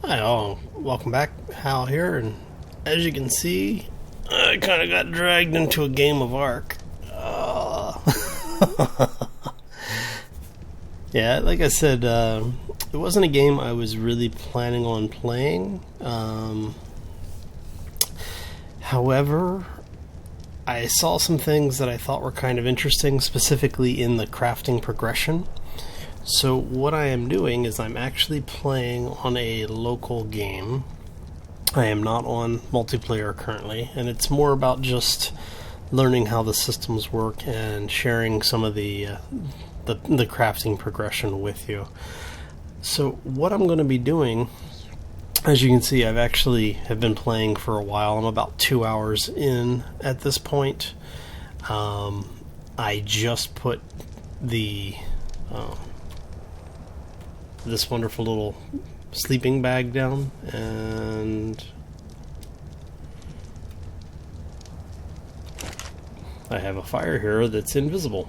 Hi all, welcome back. Hal here, and as you can see, I kind of got dragged into a game of Ark. Yeah, like I said, it wasn't a game I was really planning on playing. However, I saw some things that I thought were kind of interesting, specifically in the crafting progression. So what I am doing is I'm actually playing on a local game. I am not on multiplayer currently, and it's more about just learning how the systems work and sharing some of the crafting progression with you. So what I'm going to be doing, as you can see, have been playing for a while. I'm about 2 hours in at this point. I just put this wonderful little sleeping bag down, and I have a fire here that's invisible.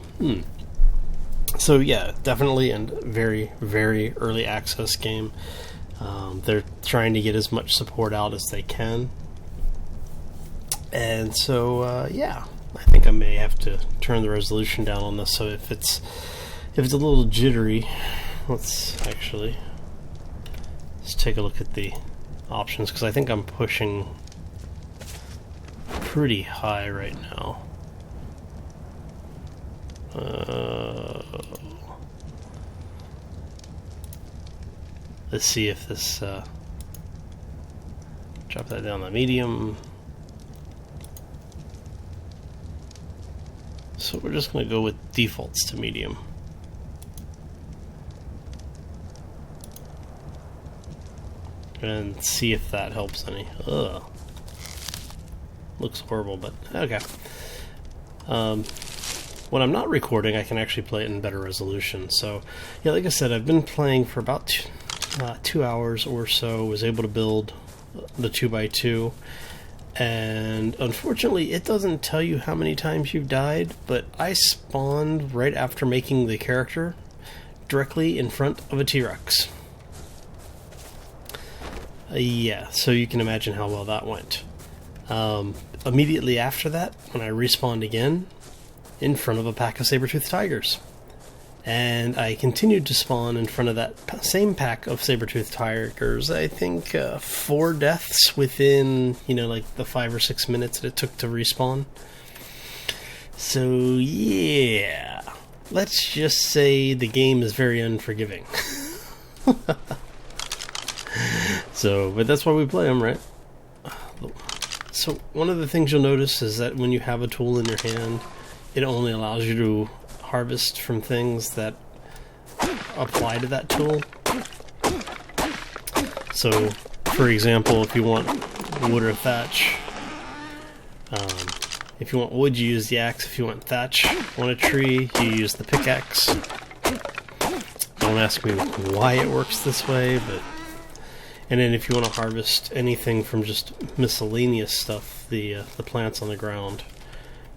So yeah, definitely a very, very early access game. They're trying to get as much support out as they can. And so, yeah, I think I may have to turn the resolution down on this, so if it's a little jittery, let's take a look at the options, because I think I'm pushing pretty high right now. Let's see if this drop that down to medium. So we're just going to go with defaults to medium. And see if that helps any. Ugh. Looks horrible, but okay. When I'm not recording, I can actually play it in better resolution. So, yeah, like I said, I've been playing for about 2 hours or so. Was able to build the 2x2, and unfortunately, it doesn't tell you how many times you've died. But I spawned right after making the character, directly in front of a T-Rex. Yeah, so you can imagine how well that went. Immediately after that, when I respawned again, in front of a pack of saber-toothed tigers. And I continued to spawn in front of that same pack of saber-toothed tigers. I think 4 deaths within, like the 5 or 6 minutes that it took to respawn. So, yeah. Let's just say the game is very unforgiving. So, but that's why we play them, right? So, one of the things you'll notice is that when you have a tool in your hand, it only allows you to harvest from things that apply to that tool. So, for example, if you want wood or thatch, if you want wood, you use the axe. If you want thatch on a tree, you use the pickaxe. Don't ask me why it works this way, but... And then if you want to harvest anything from just miscellaneous stuff, the plants on the ground,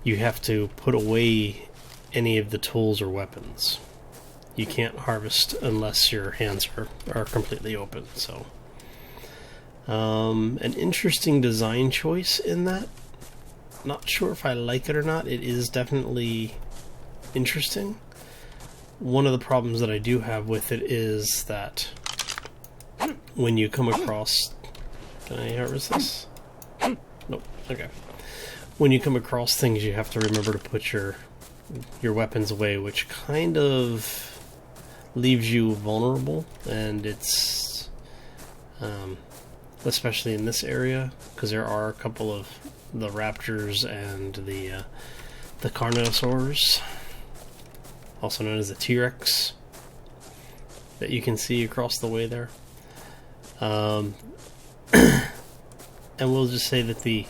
you have to put away any of the tools or weapons. You can't harvest unless your hands are completely open. So, an interesting design choice in that. Not sure if I like it or not. It is definitely interesting. One of the problems that I do have with it is that when you come across... Can I harvest this? Nope. Okay. When you come across things, you have to remember to put your weapons away, which kind of leaves you vulnerable, and it's especially in this area, because there are a couple of the raptors and the Dinosaurs, also known as the T-Rex, that you can see across the way there. And we'll just say that the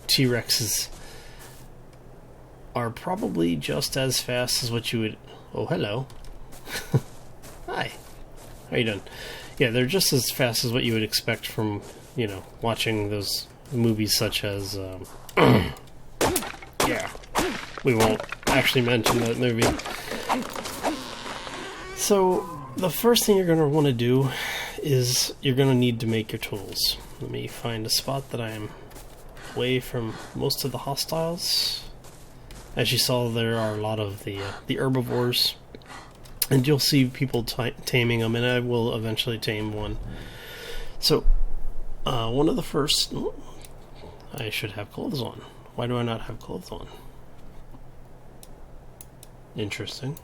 T-Rexes are probably just as fast as what you would... Oh, hello. Hi. How you doing? Yeah, they're just as fast as what you would expect from, watching those movies such as... yeah, we won't actually mention that movie. So, the first thing you're going to want to do is you're going to need to make your tools. Let me find a spot that I am away from most of the hostiles. As you saw, there are a lot of the herbivores, and you'll see people taming them, and I will eventually tame one. So, one of the first... I should have clothes on. Why do I not have clothes on? Interesting.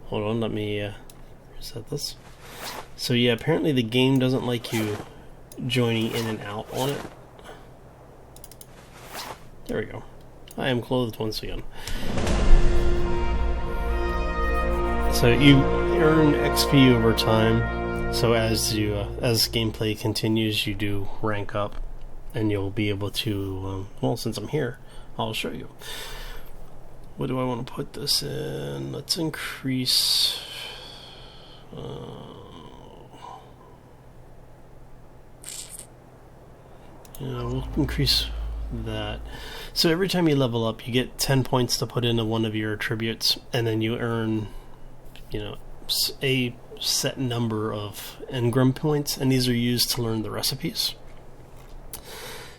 Hold on, let me reset this. So yeah, apparently the game doesn't like you joining in and out on it. There we go. I am clothed once again. So you earn XP over time. So as gameplay continues, you do rank up, and you'll be able to. Well, since I'm here, I'll show you. What do I want to put this in? Let's increase. We'll increase that. So every time you level up, you get 10 points to put into one of your attributes, and then you earn, a set number of engram points, and these are used to learn the recipes.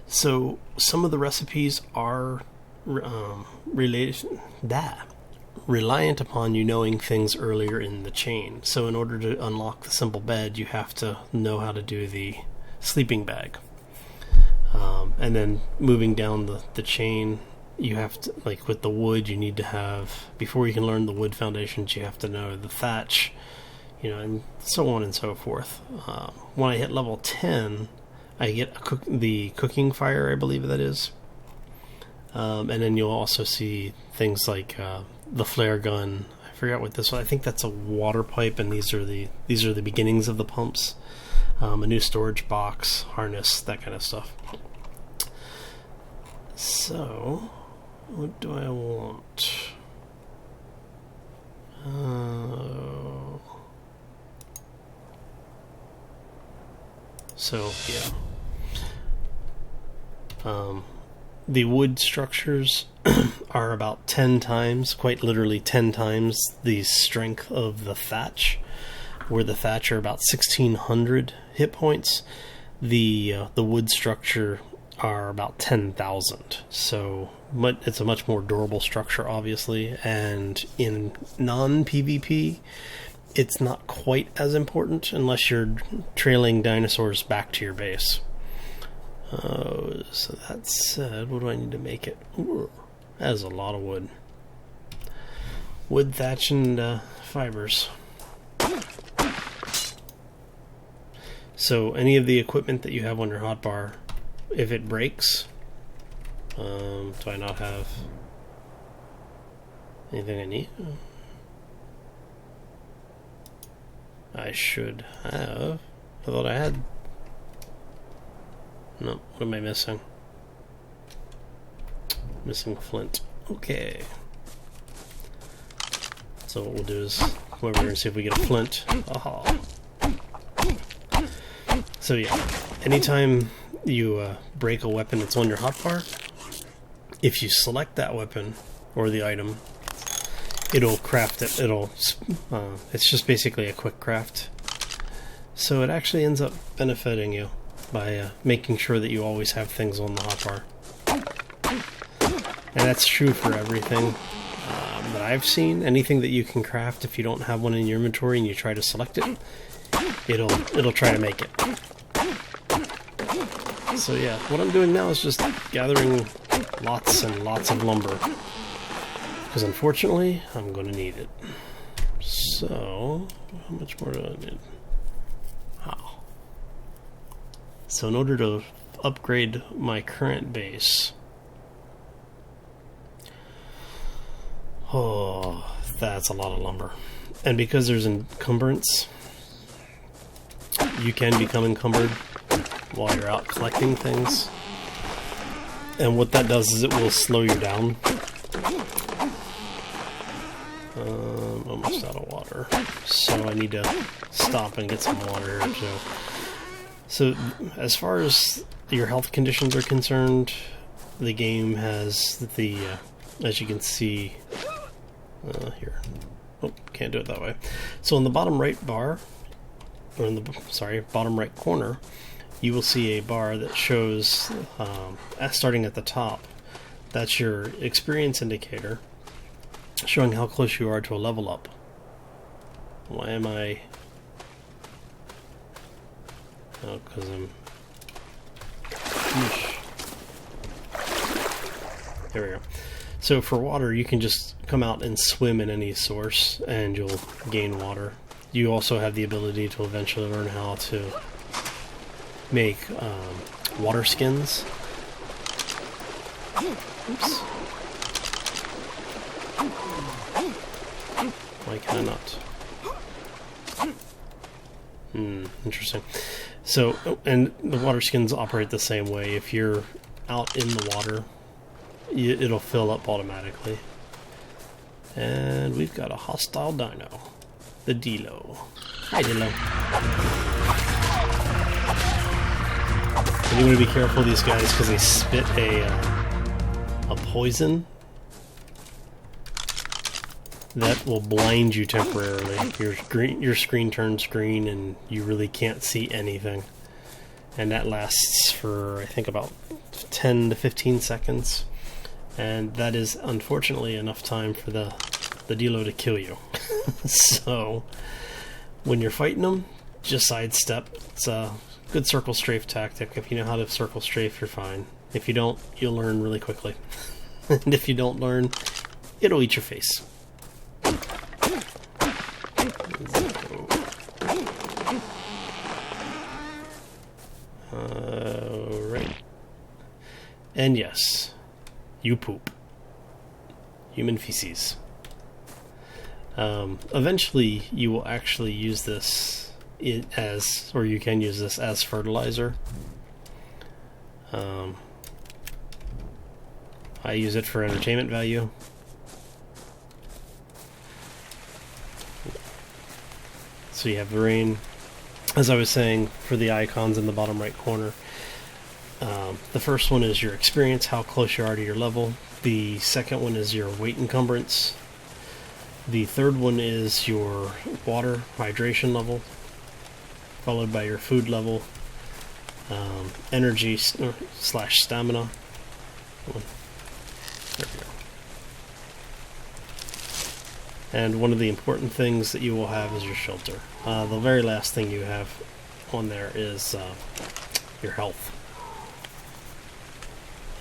So some of the recipes are reliant upon you knowing things earlier in the chain. So in order to unlock the simple bed, you have to know how to do the sleeping bag. And then moving down the chain, you have to, like with the wood, you need to have, before you can learn the wood foundations, you have to know the thatch, and so on and so forth. When I hit level 10, I get the cooking fire, I believe that is. And then you'll also see things like the flare gun. I forgot what this was. I think that's a water pipe, and these are the beginnings of the pumps. A new storage box, harness, that kind of stuff. So, what do I want? So, yeah. The wood structures are about 10 times, quite literally 10 times, the strength of the thatch. Where the thatch are about 1,600 hit points, the wood structure are about 10,000. So it's a much more durable structure, obviously. And in non-PvP, it's not quite as important unless you're trailing dinosaurs back to your base. So that said, what do I need to make it? Ooh, that is a lot of wood. Wood, thatch, and fibers. So any of the equipment that you have on your hotbar, if it breaks, do I not have anything I need? I should have. I thought I had. No, what am I missing? Missing flint. Okay. So what we'll do is come over here and see if we get a flint. Aha. So yeah, anytime you break a weapon that's on your hotbar, if you select that weapon or the item, it'll craft it. It's just basically a quick craft. So it actually ends up benefiting you by making sure that you always have things on the hotbar. And that's true for everything that I've seen. Anything that you can craft, if you don't have one in your inventory and you try to select it, it'll try to make it. So yeah, what I'm doing now is just gathering lots and lots of lumber, because unfortunately I'm going to need it. So how much more do I need? Wow. So in order to upgrade my current base, oh, that's a lot of lumber. And because there's encumbrance, you can become encumbered while you're out collecting things. And what that does is it will slow you down. Almost out of water. So I need to stop and get some water here too. So as far as your health conditions are concerned, the game has the, as you can see here, Oh, can't do it that way. So in the bottom right bar, or in the, sorry, bottom right corner, you will see a bar that shows, starting at the top, that's your experience indicator, showing how close you are to a level up. Why am I... Oh, because I'm... Yeesh. There we go. So for water, you can just come out and swim in any source, and you'll gain water. You also have the ability to eventually learn how to make water skins. Oops. Why can I not? Interesting. So, and the water skins operate the same way. If you're out in the water, it'll fill up automatically. And we've got a hostile dino. The Dilo. Hi, Dilo. You want to be careful of these guys because they spit a poison that will blind you temporarily. Your screen turns green and you really can't see anything. And that lasts for, I think, about 10 to 15 seconds. And that is, unfortunately, enough time for the Dilo to kill you. So, when you're fighting them, just sidestep. It's a good circle strafe tactic. If you know how to circle strafe, you're fine. If you don't, you'll learn really quickly. And if you don't learn, it'll eat your face. Right. And yes, you poop. Human feces. Eventually, you will actually use this or you can use this as fertilizer. I use it for entertainment value. So you have the rain. As I was saying, for the icons in the bottom right corner, the first one is your experience, how close you are to your level. The second one is your weight encumbrance. The third one is your water hydration level, followed by your food level, energy slash stamina. There we go. And one of the important things that you will have is your shelter. The very last thing you have on there is your health.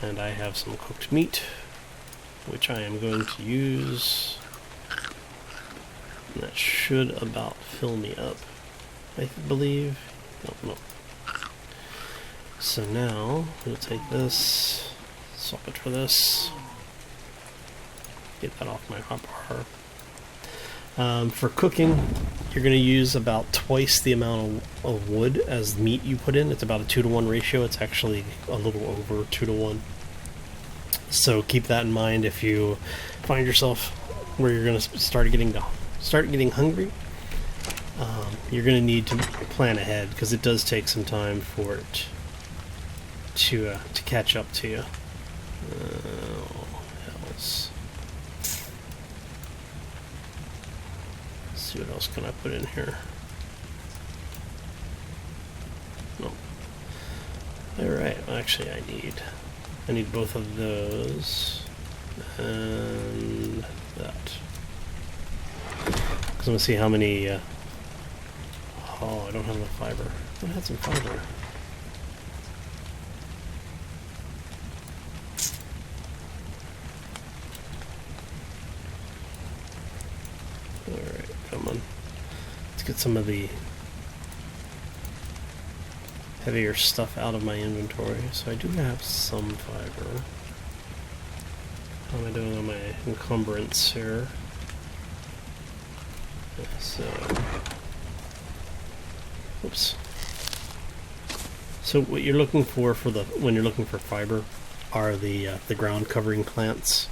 And I have some cooked meat, which I am going to use. And that should about fill me up, I believe. No. So now, we'll take this, swap it for this, get that off my hot bar. For cooking, you're going to use about twice the amount of wood as meat you put in. It's about a 2-to-1 ratio. It's actually a little over 2-to-1. So keep that in mind if you find yourself where you're going to start getting hungry. You're going to need to plan ahead because it does take some time for it to catch up to you. Hells. Let's see what else can I put in here. No. Alright, actually I need both of those and that. Because I'm going to see how many... oh, I don't have enough fiber. I had some fiber. Alright, come on. Let's get some of the heavier stuff out of my inventory. So I do have some fiber. How am I doing on my encumbrance here? So, oops. So what you're looking for when you're looking for fiber are the ground covering plants.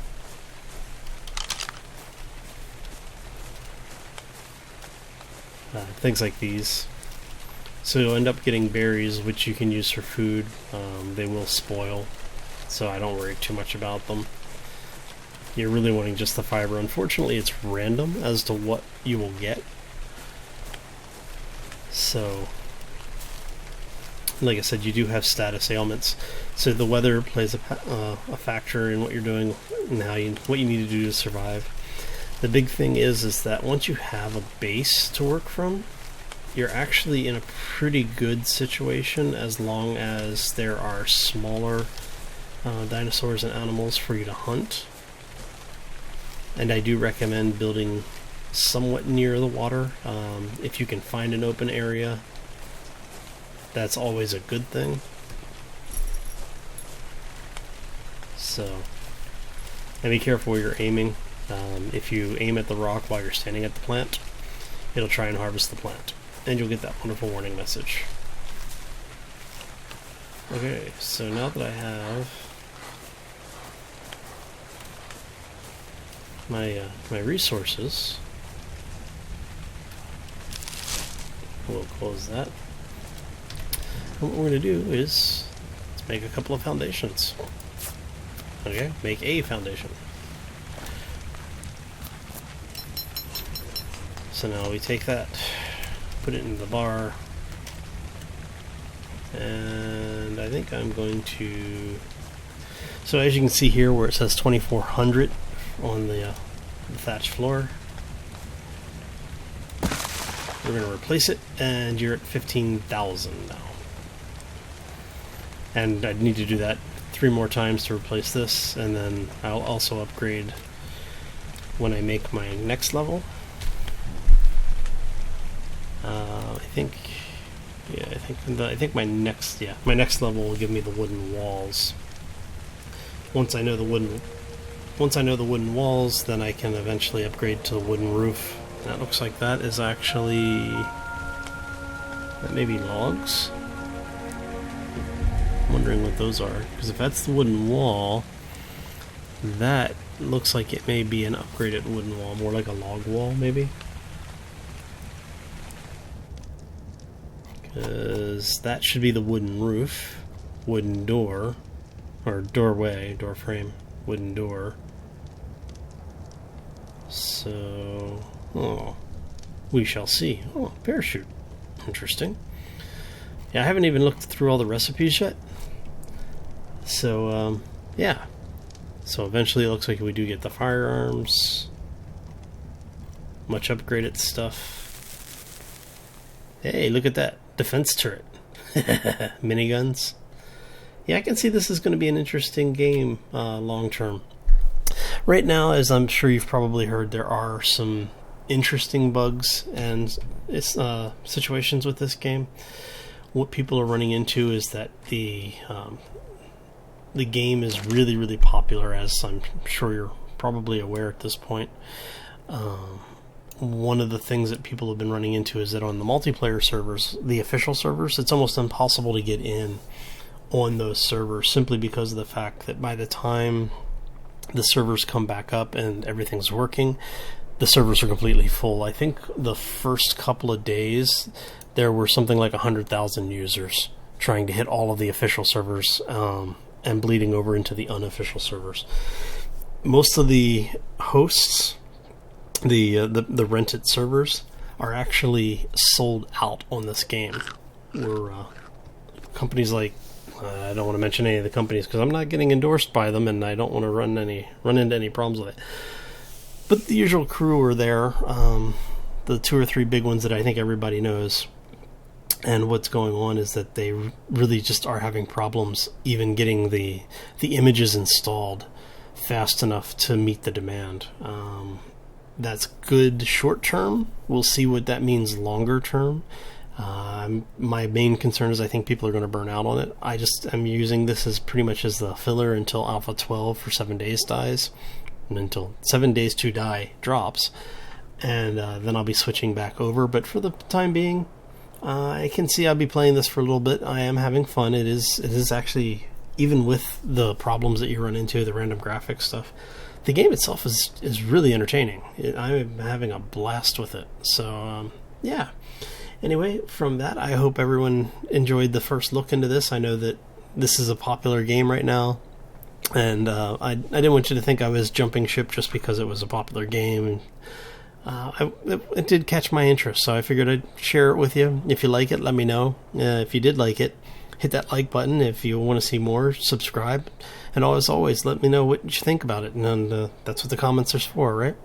Things like these. So you'll end up getting berries, which you can use for food. They will spoil, so I don't worry too much about them. you're really wanting just the fiber. Unfortunately, it's random as to what you will get. So, like I said, you do have status ailments. So the weather plays a factor in what you're doing and what you need to do to survive. The big thing is that once you have a base to work from, you're actually in a pretty good situation as long as there are smaller dinosaurs and animals for you to hunt. And I do recommend building somewhat near the water. If you can find an open area, that's always a good thing. So, and be careful where you're aiming. If you aim at the rock while you're standing at the plant, it'll try and harvest the plant, and you'll get that wonderful warning message. Okay, so now that I have my resources, we'll close that. And what we're going to do is let's make a couple of foundations. Okay, make a foundation. So now we take that, put it in the bar, and I think I'm going to. So as you can see here, where it says 2400 on the thatched floor, we're going to replace it, and you're at 15,000 now. And I'd need to do that 3 more times to replace this, and then I'll also upgrade when I make my next level. I think my next level will give me the wooden walls. Once I know the wooden walls, then I can eventually upgrade to the wooden roof. And that looks like that is actually, that may be logs. I'm wondering what those are, because if that's the wooden wall, that looks like it may be an upgraded wooden wall, more like a log wall maybe. Because that should be the wooden roof, wooden door, or doorway, door frame, wooden door. So, we shall see. Oh, parachute. Interesting. Yeah, I haven't even looked through all the recipes yet. So, yeah. So eventually it looks like we do get the firearms. Much upgraded stuff. Hey, look at that. Defense turret. Miniguns. Yeah, I can see this is going to be an interesting game long term. Right now, as I'm sure you've probably heard, there are some interesting bugs and situations with this game. What people are running into is that the game is really, really popular, as I'm sure you're probably aware at this point. One of the things that people have been running into is that on the multiplayer servers, the official servers, it's almost impossible to get in on those servers, simply because of the fact that by the time the servers come back up and everything's working, the servers are completely full. I think the first couple of days there were something like 100,000 users trying to hit all of the official servers and bleeding over into the unofficial servers. Most of the hosts, the rented servers, are actually sold out on this game. Where companies like, I don't want to mention any of the companies because I'm not getting endorsed by them, and I don't want to run into any problems with it. But the usual crew are there, the 2 or 3 big ones that I think everybody knows. And what's going on is that they really just are having problems even getting the images installed fast enough to meet the demand. That's good short term. We'll see what that means longer term. My main concern is I think people are going to burn out on it. I'm using this as pretty much as the filler until Alpha 12 for 7 days dies, and until 7 days to die drops, and then I'll be switching back over. But for the time being, I can see I'll be playing this for a little bit. I am having fun. It is actually, even with the problems that you run into, the random graphics stuff, the game itself is really entertaining. I'm having a blast with it. So, yeah. Anyway, from that, I hope everyone enjoyed the first look into this. I know that this is a popular game right now. And I didn't want you to think I was jumping ship just because it was a popular game. It did catch my interest, so I figured I'd share it with you. If you like it, let me know. If you did like it, hit that like button. If you want to see more, subscribe. And as always, let me know what you think about it. And that's what the comments are for, right?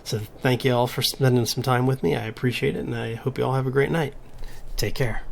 So thank you all for spending some time with me. I appreciate it, and I hope you all have a great night. Take care.